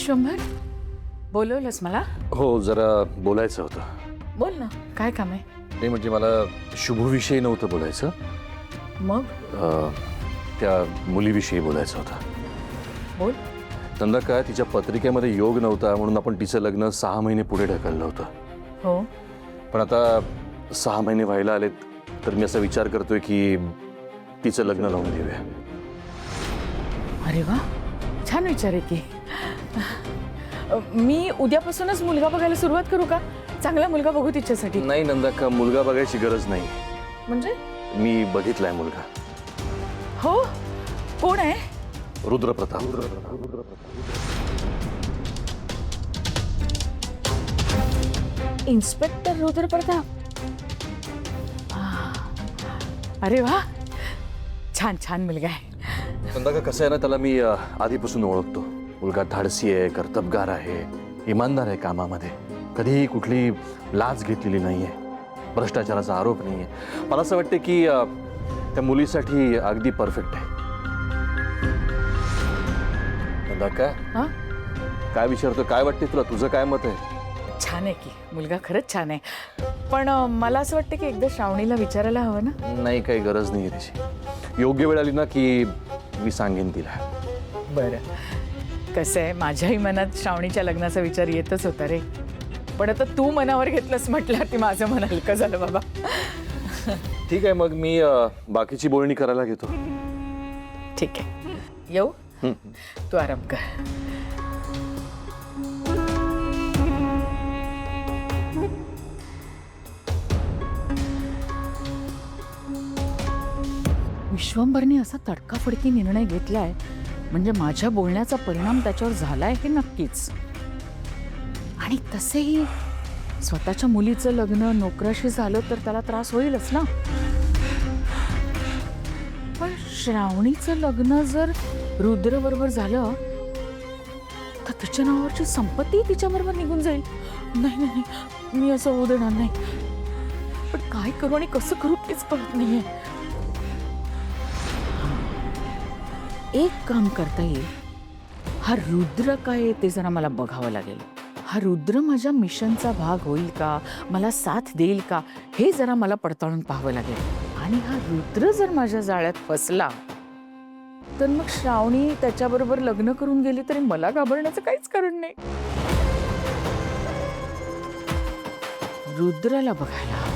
विश्वंभर, बोलवलंस मला? हो, जरा बोलायचं होतं. बोल ना, काय काम आहे? नाही म्हणजे मला शुभविषयी नव्हतं बोलायचं. मग त्या मुलीविषयी बोलायचं होतं. बोल. नंदा काय तिच्या पत्रिकेमध्ये योग नव्हता म्हणून आपण तिचं लग्न 6 महिने पुढे ढकललं होतं. हो. पण आता 6 महिने व्हायला आलेत तर मी असा विचार करतोय की तिचं लग्न लावून देऊया. अरे वा, छान विचार आहे की. मी उद्यापासूनच मुलगा बघायला सुरुवात करू का? चांगला मुलगा बघू तिच्यासाठी. नाही नंदा का, मुलगा बघायची गरज नाही. म्हणजे? मी बघितलाय मुलगा. हो, कोण आहे? रुद्रप्रताप. इन्स्पेक्टर रुद्रप्रताप. अरे वा, छान छान मुलगा आहे. नंदा का, कसं आहे ना, त्याला मी आधीपासून ओळखतो. मुलगा धाडसी आहे, कर्तबगार आहे, इमानदार आहे कामामध्ये, कधीही कुठली लाच घेतलेली नाहीये, भ्रष्टाचाराचा आरोप नाहीये. मला असं वाटतं की त्या मुलीसाठी अगदी परफेक्ट आहे. नंदा का, काय विचारतो, काय वाटते तुला, तुझं काय मत आहे? छान आहे की, मुलगा खरंच छान आहे. पण मला असं वाटतं की एकदा श्रावणीला विचारायला हवं ना. नाही, काही गरज नाही त्याची. योग्य वेळ आली ना की मी सांगेन तिला. बरं, कसं आहे, माझ्याही मनात श्रावणीच्या लग्नाचा विचार येतच होता रे. पण आता तू मनावर घेतलंस म्हटलं की माझं मन हलकं झालं बाबा. ठीक आहे, मग मी बाकीची बोलणी करायला घेतो. ठीक आहे, येऊ. तू आराम कर. विश्वंभरने असा तडकाफडकी निर्णय घेतलाय म्हणजे माझ्या बोलण्याचा परिणाम त्याच्यावर झालाय हे नक्कीच. आणि तसेही स्वतःच्या मुलीचं लग्न नोकराशी झालं तर त्याला त्रास होईलच ना. पण श्रावणीचं लग्न जर रुद्र बरोबर झालं तर तिच्या नावावरची संपत्ती तिच्याबरोबर निघून जाईल. नाही नाही नाही, मी असं होऊ देणार नाही. पण काय करू आणि कसं करू तेच कळत नाहीये. एक काम करता येईल, हा रुद्र काय ते जरा मला बघावं लागेल. हा रुद्र माझ्या मिशनचा भाग होईल का, मला साथ देईल का, हे जरा मला पडताळून पाहावं लागेल. आणि हा रुद्र जर माझ्या जाळ्यात फसला तर मग श्रावणी त्याच्याबरोबर लग्न करून गेली तरी मला घाबरण्याचं काहीच कारण नाही. रुद्राला बघायला